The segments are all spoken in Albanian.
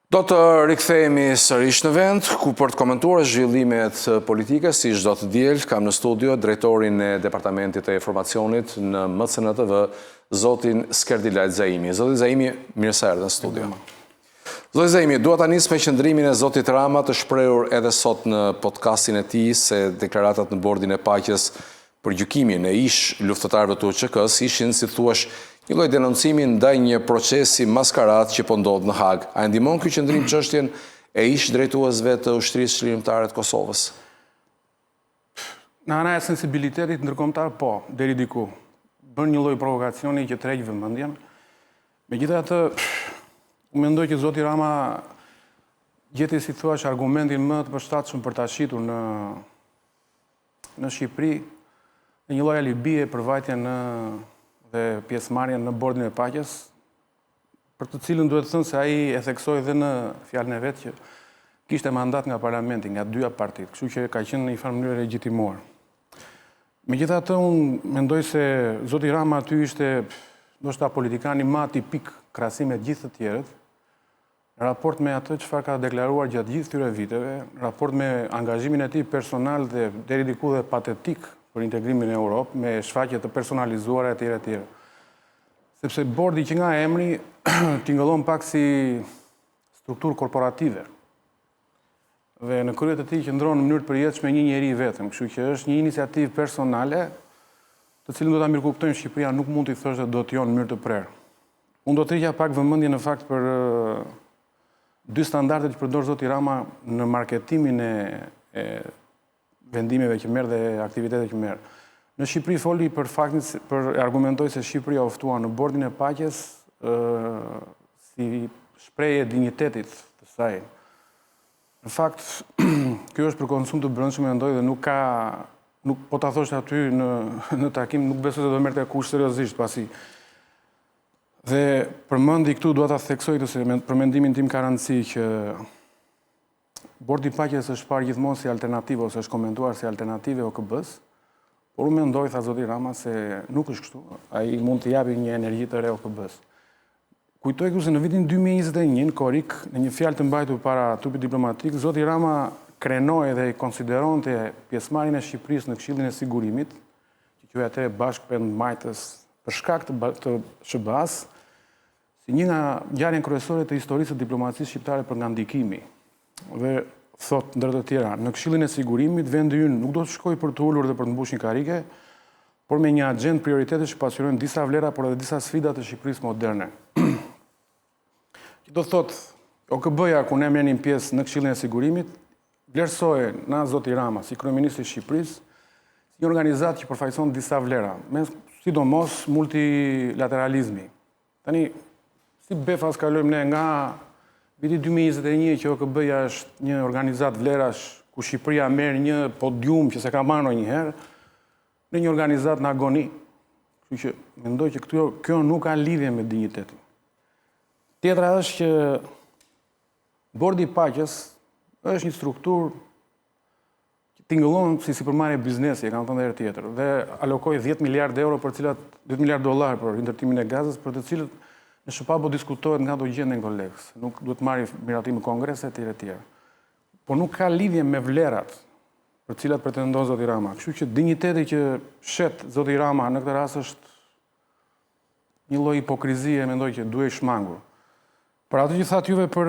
Do të rikthehemi sërish në vend, ku për të komentuar zhvillimet politike, si çdo të diel, kam në studio drejtorin e Departamentit të Informacionit në MCNTV, zotin Skerdilaj Zaimi. Zoti Zaimi, mirë se erdhët në studio. Zoti Zaimi, dua ta nis me qëndrimin e zotit Rama, të shprehur edhe sot në podcastin e tij se deklaratat në bordin e paqes për gjykimin e ish luftëtarëve të UÇK-s ishin, si thuaç, një lloj denoncimi ndaj një procesi maskarat që po ndodh në Hag. A ndihmon ky qendrim çështjen e ish drejtuesve të ushtrisë çlirimtare të Kosovës? Në ana e sensibilitetit ndërkombëtar, po, deri diku. Bën një lloj provokacioni që tërheq vëmendjen. Megjithatë, unë mendoj që zoti Rama gjeti, si thua, argumentin më të përshtatshëm për ta shitur në Shqipëri në një lloj alibie për vajtjen dhe pjesëmarrjen në bordin e paqes, për të cilën duhet të thënë se ai e theksoi dhe në fjalën e vet që kishte mandat nga parlamenti, nga dyja partitë, kështu që ka qenë në një farë mënyrë legjitimuar. Megjithatë, unë mendoj se zoti Rama aty ishte ndoshta politikani më atipik krahasim me gjithë të tjerët, në raport me atë çfarë ka deklaruar gjatë gjithë këtyre viteve, në raport me angazhimin e tij personal dhe deri diku dhe patetik për integrimin e Europë, me shfaqje të personalizuara etj etj. Sepse bordi që nga emri tingëllon pak si strukturë korporative. Dhe në krye të tij qëndron në mënyrë të përjetshme një njeri vetëm, kështu që është një iniciativë personale, të cilën do ta mirëkuptojmë Shqipëria, nuk mund t'i thosh se do t'jon në mënyrë të prerë. Unë do të rriqa pak vëmendje në fakt për dy standardet që përdor zoti Rama në marketimin e vendimeve që merr dhe aktiviteteve që merr. Në Shqipëri foli për argumentoi se Shqipëria u ftua në bordin e paqes si shprehje e dinjitetit të saj. Në fakt, kjo është për konsum të brendshëm, mendoj, dhe nuk po ta thosh aty në takim, nuk besoj se do merrte kush seriozisht pasi. Dhe përmendi këtu dua ta theksoj këtë se për mendimin tim ka rëndësi që bordi i paqes është parë gjithmonë si alternativë ose është komentuar si alternativë OKB-s, por unë mendoj, tha zoti Rama, se nuk është kështu. Ai mund të japë një energji të re OKB-s. Kujtoj këtu se në vitin 2021, korik, në një fjalë të mbajtur para trupit diplomatik, zoti Rama krenoi dhe konsideronte pjesëmarrjen e Shqipërisë në Këshillin e Sigurimit, që quhej atëherë Bashkëpendmajtës për shkak të SBA-s, si një nga ngjarjet kryesore të historisë së diplomacisë shqiptare për nga ndikimi. Dhe thot ndër të tjera, në Këshillin e Sigurimit vendi ynë nuk do të shkojë për të ulur dhe për të mbushur një karrige, por me një agjendë prioritetesh që pasqyrojnë disa vlera, por edhe disa sfida të Shqipërisë moderne. Që do thot, OKB-ja ku ne merrnim pjesë në Këshillin e Sigurimit, vlerësoi na zoti Rama si kryeministri i Shqipërisë, si një organizatë që përfaqëson disa vlera, me sidomos multilateralizmi. Tani, si befas kalojmë ne nga viti 2021 që OKB-ja është një organizatë vlerash ku Shqipëria merr një podium që se ka marrë ndonjëherë në një organizatë në agoni. Kështu që mendoj që kjo nuk ka lidhje me dinjitetin. Tjetra është që bordi i paqes është një strukturë që tingëllon si sipërmarrje biznesi, e kam thënë edhe tjetër, dhe alokoi 10 miliardë euro për cilat 10 miliardë dollar për ndërtimin e gazës, për të cilët në SBA diskutohet nga do gjenden këto lekë. Nuk duhet marrë miratim në kongres etj etj. Por nuk ka lidhje me vlerat për cilat pretendon zoti Rama. Kështu që dinjiteti që shet zoti Rama në këtë rast është një lloj hipokrizie, mendoj që duhej shmangur. Për atë që thatë juve për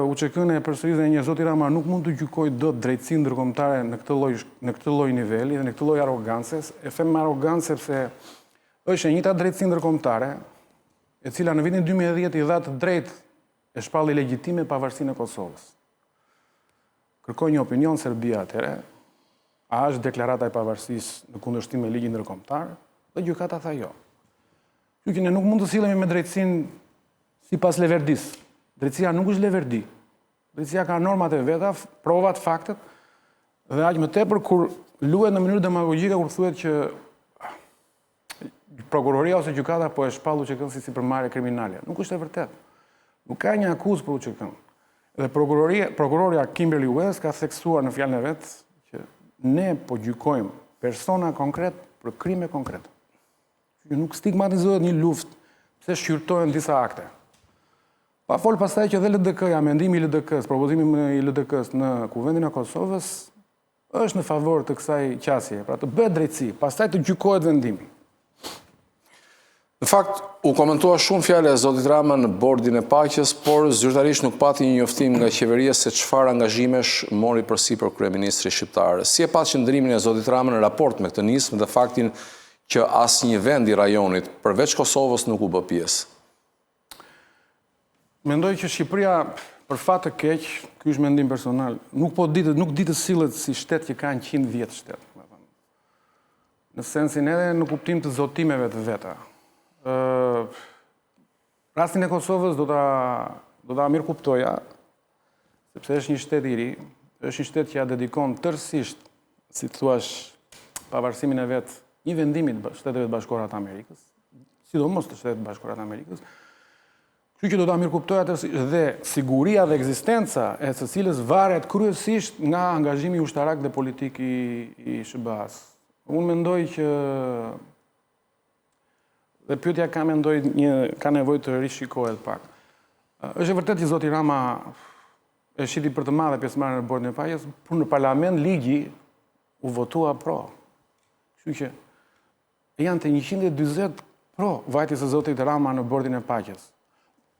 UÇK-n e përsërisë një zoti Rama nuk mund të gjykojë dot drejtsinë ndërkombëtare në këtë lloj niveli dhe në këtë lloj arrogancës. E them me arrogancë sepse është e njëjta drejtësi ndërkombëtare, e cila në vitin 2010 i dha të drejtë e shpalli legjitime pavarësinë e Kosovës. Kërkoi një opinion Serbia atëherë, a është deklarata e pavarësisë në kundërshtim me ligjin ndërkombëtar, dhe gjykata tha jo. Kështu që ne nuk mund të sillemi me drejtësinë sipas leverdisë. Drejtësia nuk është leverdi. Drejtësia ka normat e veta, provat, faktet, dhe aq më tepër kur luhet në mënyrë demagogjike kur thuhet që prokuroria ose gjykata po e shpall UÇK-n si sipërmarrje kriminale. Nuk është e vërtetë. Nuk ka një akuzë për UÇK-n. Dhe prokuroria Kimberly West ka theksuar në fjalën e vet që ne po gjykojmë persona konkret për krime konkret. Nuk stigmatizohet një luftë pse shqyrtohen disa akte. Pa folë pastaj që dhe LDK-ja, mendimi i LDK-s, propozimi i LDK-s në Kuvendin e Kosovës është në favor të kësaj qasje, pra të bëhet drejtësi, pastaj të gjykohet vendimi. Në fakt, u komentua shumë fjale e zotit Rama në bordin e paqes, por zyrtarisht nuk pati një njoftim nga qeveria se çfarë angazhimesh mori përsipër kryeministri shqiptar. Si e pat qëndrimin e zotit Rama në raport me këtë nismë dhe faktin që asnjë vend i rajonit, përveç Kosovës, nuk u bë pjesë? Mendoj që Shqipëria, për fat të keq, ky është mendim personal, nuk ditë sillet si shtet që ka 100 vjet shtet. Në sensin edhe në kuptim të zotimeve të veta. Rastin e Kosovës do ta mirë kuptoja, sepse është një shtet i ri, është një shtet që ja dedikon tërësisht, si thuash, pavarësimin e vet, një vendimi të Shteteve të Bashkuara të Amerikës, sidomos të Shtetet Bashkuara të Amerikës. Kështu që do ta mirë kuptoja dhe siguria dhe ekzistenca e së cilës varet kryesisht nga angazhimi ushtarak dhe politik i SBA-s. Unë mendoj që dhe pyetja ka nevojë të rishikohet pak. Është e vërtetë që zoti Rama e shiti për të madhe pjesëmarrjen në bordin e paqes, por në parlament ligji u votua pro. Kështu që janë të 140 pro vajtjes së zotit Rama në bordin e paqes.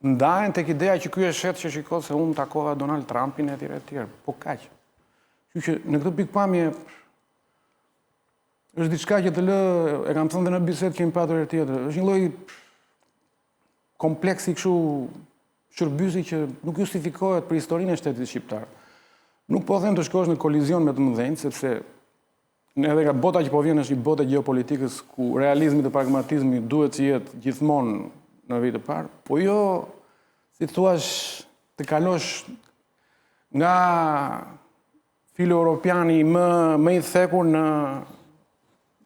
Ndahen tek ideja që ky është shet që shikon se unë takova Donald Trumpin etj etj. Po kaq. Kështu që në këtë pikpamje është diçka që të lë, e kam thënë dhe në bisedë kemi pasur herë tjetër, është një lloj kompleksi kështu shërbysi që nuk justifikohet për historinë e shtetit shqiptar. Nuk po them të shkosh në kolizion me të mëdhenj, sepse edhe nga bota që po vjen është një botë gjeopolitikës ku realizmi dhe pragmatizmi duhet që jetë gjithmonë në vit të parë, po jo, si thuash, të kalosh nga filo-europiani më i thekur në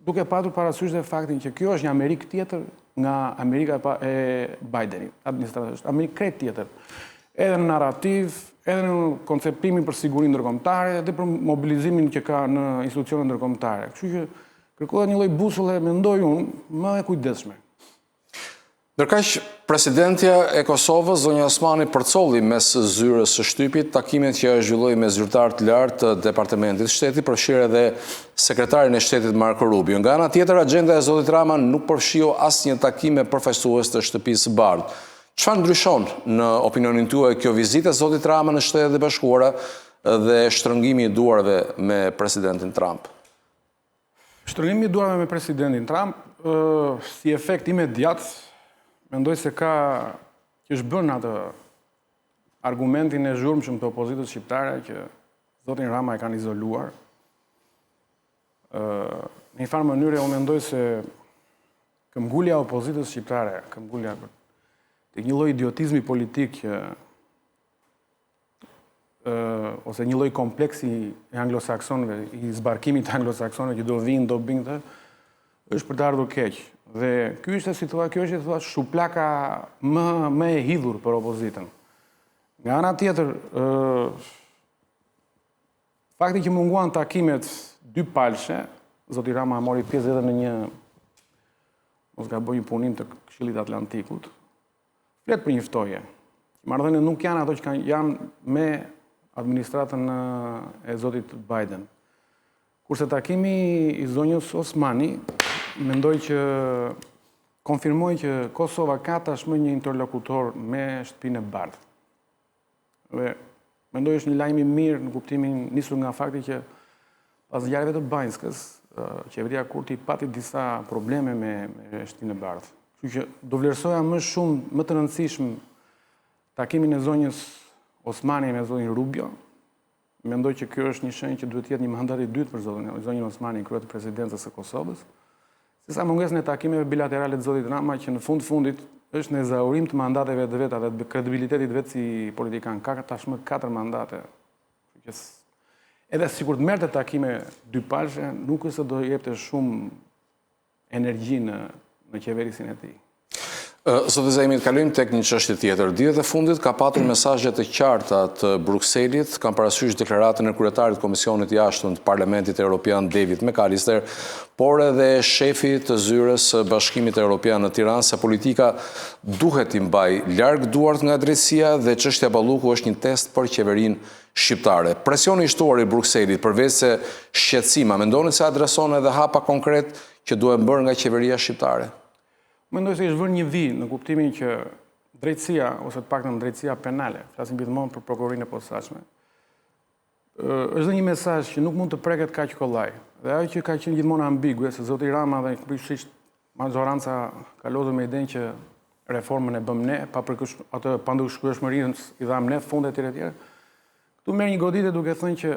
duke patur parasysh dhe faktin që kjo është një Amerikë tjetër nga Amerika e Bidenit, administratës, Amerikë krejt tjetër, edhe në narrativ, edhe në konceptimin për sigurinë ndërkombëtare, edhe për mobilizimin që ka në institucionet ndërkombëtare. Kështu që kërkohet një lloj busulle, mendoj unë, më e kujdesshme. Ndërkaq, presidentja e Kosovës, zonja Osmani, përcolli mes zyrës së shtypit takimet që zhvilloi me zyrtar të lartë të Departamentit të Shtetit, përfshirë edhe sekretarin e Shtetit Marko Rubio. Nga ana tjetër, agjenda e zotit Rama nuk përfshiu asnjë takim me përfaqësues të Shtëpisë së Bardhë. Çfarë ndryshon në opinionin tuaj kjo vizitë e zotit Rama në Shtetet e Bashkuara dhe shtrëngimi i duarve me presidentin Trump? Shtrëngimi i duarve me presidentin Trump, si efekt imediat, mendoj se që është bën atë argumentin e zhurmshëm të opozitës shqiptare që zotin Rama e kanë izoluar. Në një farë mënyrë unë mendoj se këmbgulja e opozitës shqiptare, këmbgulja tek një lloj idiotizmi politik ose një lloj kompleksi e anglosaksonëve, i zbarkimit të anglosaksonëve që do vinë, do bëjnë këtë, është për të ardhur keq. Dhe kjo është shuplaka më e hidhur për opozitën. Nga ana tjetër, fakti që munguan takimet dy palshe, zoti Rama mori pjesë edhe në një, mos gaboj, një punim të Këshillit Atlantikut, flet për një ftoje. Marrëdhëniet nuk janë ato që janë me administratën e zotit Biden. Kurse takimi i zonjës Osmani, mendoj që konfirmoj që Kosova ka tashmë një interlokutor me Shtëpinë e Bardhë. Dhe mendoj është një lajm i mirë në kuptimin nisur nga fakti që pas ngjarjeve të Banjskës, qeveria Kurti pati disa probleme me Shtëpinë e Bardhë. Kështu që do vlerësoja më shumë, më të rëndësishëm takimin e zonjës Osmani me zonjën Rubio. Mendoj që kjo është një shenjë që duhet të jetë një mandat i dytë për zonjën Osmani, kryet të presidencës së Kosovës. Sesa mungesën e takimeve bilaterale të zotit Rama që në fundit është në ezaurim të mandateve të veta dhe të kredibilitetit vetë si politikan. Ka tashmë 4 mandate. Edhe sikur të merrte takime dy palshe, nuk është se do jepte shumë energji në qeverisin e tij. Zotë Zajmit, kalojmë tek një çështje tjetër. Ditët e fundit ka patur mesazhe të qarta të Brukselit, kam parasysh deklaratën e kryetarit të Komisionit i Jashtëm të Parlamentit Evropian David McAllister, por edhe shefi të zyrës së Bashkimit Evropian në Tiranë se politika duhet i mbaj larg duart nga drejtësia dhe çështja Balluku është një test për qeverinë shqiptare. Presioni i shtuar i Brukselit përveç se shqetësima, mendoni se adreson edhe hapa konkret që duhen bërë nga qeveria shqiptare? Mendoj se është vënë një vi në kuptimin që drejtësia, ose të paktën drejtësia penale, flasim gjithmonë për prokurorinë e posaçme, është dhe një mesazh që nuk mund të preket kaq kollaj. Dhe ajo që ka qenë gjithmonë ambigue, se zoti Rama dhe kryesisht majoranca ka lodhur me idenë që reformën e bëm ne, atë pandukshmërinë i dham ne, fondet e tjera. Këtu merr një goditje duke thënë që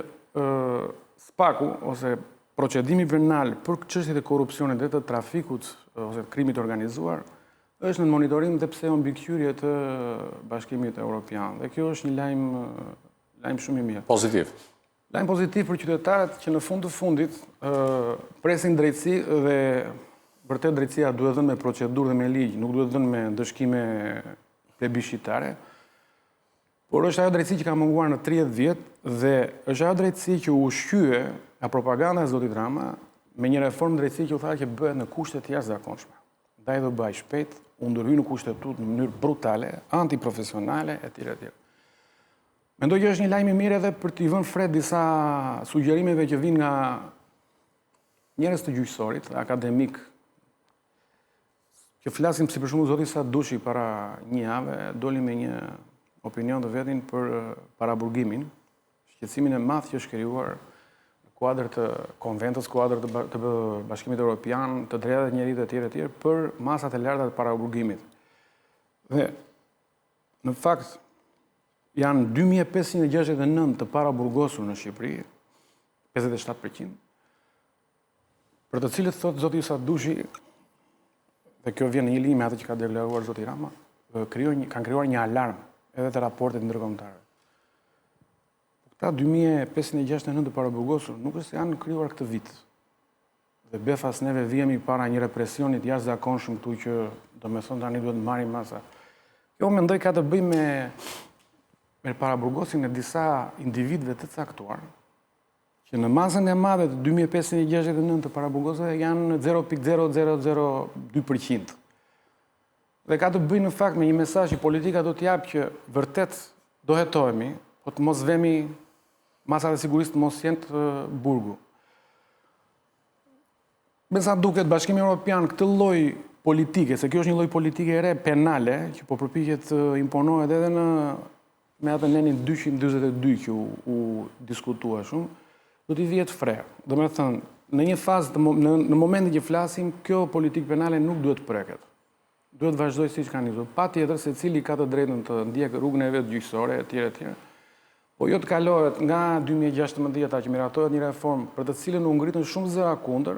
SPAK-u ose procedimi penal për çështjet e korrupsionit dhe të trafikut ose të krimit organizuar është në monitorim dhe pse mbikëqyrje të Bashkimit Evropian. Dhe kjo është një lajm shumë i mirë. Pozitiv. Lajm pozitiv për qytetarët që në fund të fundit presin drejtësi dhe vërtet drejtësia duhet dhënë me procedurë dhe me ligj, nuk duhet dhënë me ndëshkime plebiscitare. Por është ajo drejtësi që ka munguar në 30 vjet dhe është ajo drejtësi që u ushqye nga propaganda e zotit Rama me një reformë drejtësi që u tha që bëhet në kushte të jashtëzakonshme. Ndaj do bëj shpejt, u ndërhy në kushtetut në mënyrë brutale, antiprofesionale etj. Mendoj që është një lajm i mirë edhe për t'i vënë fred disa sugjerimeve që vijnë nga njerëz të gjyqësorit, akademik, që flasin si për shembull zoti Sadushi para një jave, doli me një opinion të vetin për paraburgimin, shqetësimin e madh që është krijuar kuadër të konventës, kuadër të Bashkimit Evropian, të drejtat e njerit etj. Për masat e larta të paraburgimit. Dhe, në fakt, janë 2569 të paraburgosur në Shqipëri, 57%, për të cilët thot zoti Sadushi, dhe kjo vjen në një linjë me atë që ka deklaruar zoti Rama, kanë krijuar një alarm edhe të raportet ndërkombëtare. Ta 2569 të paraburgosur nuk është se janë krijuar këtë vit. Dhe befas neve vijemi para një represionit jashtëzakonshëm këtu që domethënë tani duhet të marrim masa. Kjo mendoj ka të bëjë me paraburgosin e disa individëve të caktuar, që në masën e madhe të 2569 të paraburgosave janë 0.0002%. Dhe ka të bëjë në fakt me një mesazh që politika do të japë që vërtet do hetohemi, po të mos vemi masat e sigurisë të mos jenë të burgu. Me sa duket Bashkimi Evropian këtë lloj politike, se kjo është një lloj politike e re penale, që po përpiqet të imponohet edhe me atë nenin 242 që u diskutua shumë, do t'i vihet frerë. Domethënë, në një fazë në momentin që flasim, kjo politikë penale nuk duhet preket. Duhet vazhdoj siç ka nisur. Patjetër secili ka të drejtën të ndjekë rrugën e vet gjyqësore etj. Po jo të kalohet nga 2016 që miratohet një reformë për të cilën u ngritën shumë zëra kundër,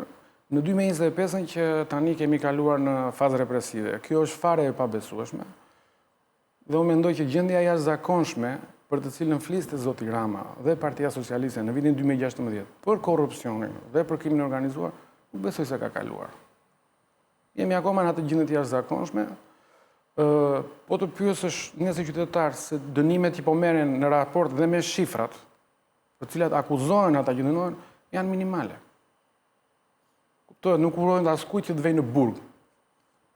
në 2025 që tani kemi kaluar në fazë represive. Kjo është fare e pabesueshme. Dhe unë mendoj që gjendja jashtëzakonshme për të cilën fliste zoti Rama dhe Partia Socialiste në vitin 2016 për korrupsionin dhe për krimin organizuar, nuk besoj se ka kaluar. Jemi akoma në atë gjendje të jashtëzakonshme. Po të pyesësh nëse qytetarë se dënimet që po merren në raport dhe me shifrat, për cilat akuzohen ata që dënohen, janë minimale. Kuptohet, nuk urojnë askujt që të vejë në burg,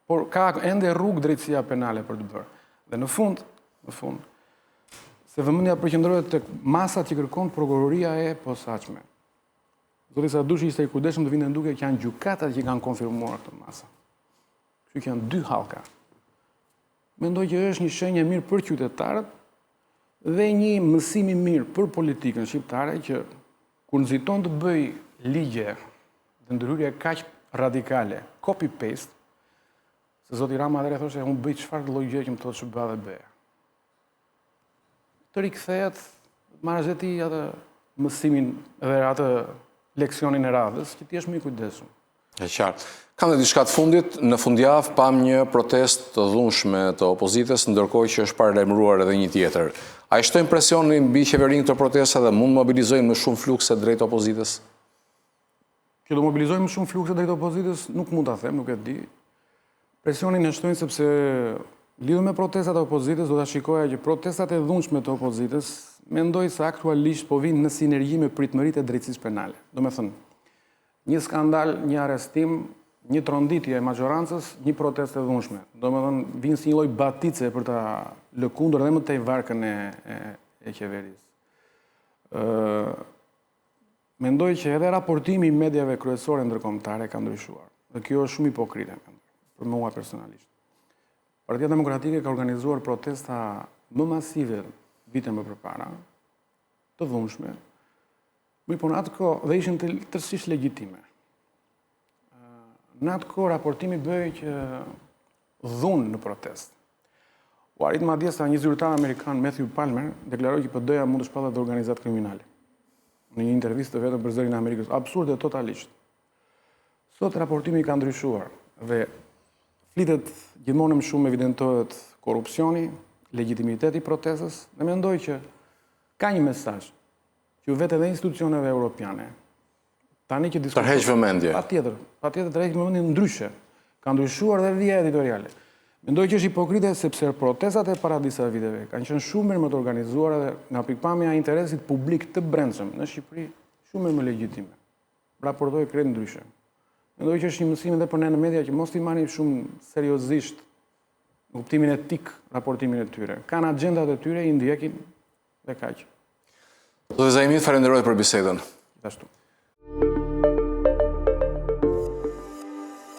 por ka ende rrugë drejtësia penale për të bërë. Dhe në fund, se vëmendja përqendrohet tek masat që kërkon prokuroria e posaçme. Zoti Sadushi ishte i kujdesshëm të vinte duke që janë gjykatat që kanë konfirmuar këtë masë. Kështu që janë 2 hallka. Mendoj që është një shenjë e mirë për qytetarët dhe një mësim i mirë për politikën shqiptare që kur nxiton të bëj ligje dhe ndërhyrje kaq radikale, copy-paste, se zoti Rama dhe thoshte unë bëj çfarë lloj gjë që më thotë SBA dhe BE. Të rikthehet, marrësh ti atë mësimin dhe atë leksionin e radhës që ti je më i kujdesshëm. E qartë. Kam dhe diçka të fundit, në fundjavë pam një protest të dhunshme të opozitës, ndërkohë që është paralajmëruar edhe një tjetër. A i shtojnë presionin mbi qeverinë këto protesta dhe mund mobilizojnë më shumë flukse drejt opozitës? Që do mobilizojnë më shumë flukse drejt opozitës, nuk mund ta them, nuk e di. Presionin e shtojnë sepse lidhur me protestat e opozitës, do ta shikoja që protestat e dhunshme të opozitës mendoj se aktualisht po vinë në sinergji me pritmëritë e drejtësisë penale. Do me thënë, një skandal, një arrestim, një tronditje e majorancës, një protestë e dhunshme. Do me thënë, vinë si një lloj batice për ta lëkundur dhe më tej varkën e qeverisë. Mendoj që edhe raportimi i mediave kryesore ndërkombëtare ka ndryshuar. Dhe kjo është shumë hipokrite për mua personalisht. Partia Demokratike ka organizuar protesta më masive vite më përpara, të dhunshme, po në atë kohë dhe ishin tërësisht legjitime. Në atë kohë raportimi bëhej që dhunë në protest. U arrit madje sa një zyrtar amerikan, Matthew Palmer, deklaroi që PD-ja mund të shpallet organizat kriminale. Në një intervistë vetëm për Zërin e Amerikës, absurde totalisht. Sot raportimi ka ndryshuar dhe flitet gjithmonë më shumë evidentohet korrupsioni, legitimiteti i protestës, dhe mendoj që ka një mesazh që vetë edhe institucioneve europiane tani që diskutojnë. Tërheq vëmendje. Patjetër tërheq vëmendje ndryshe. Ka ndryshuar dhe vija editoriale. Mendoj që është hipokrite sepse protestat e para disa viteve kanë qenë shumë më të organizuara dhe nga pikpamja e interesit publik të brendshëm në Shqipëri shumë më legjitime. Raportoj krejt ndryshe. Mendoj që është një mësim edhe për ne në media që mos t'i marrim shumë seriozisht në kuptimin etik raportimin e tyre. Kanë agjendat e tyre, i ndjekin dhe kaq. Zoti Zaimit, falenderoj për bisedën. Gjithashtu.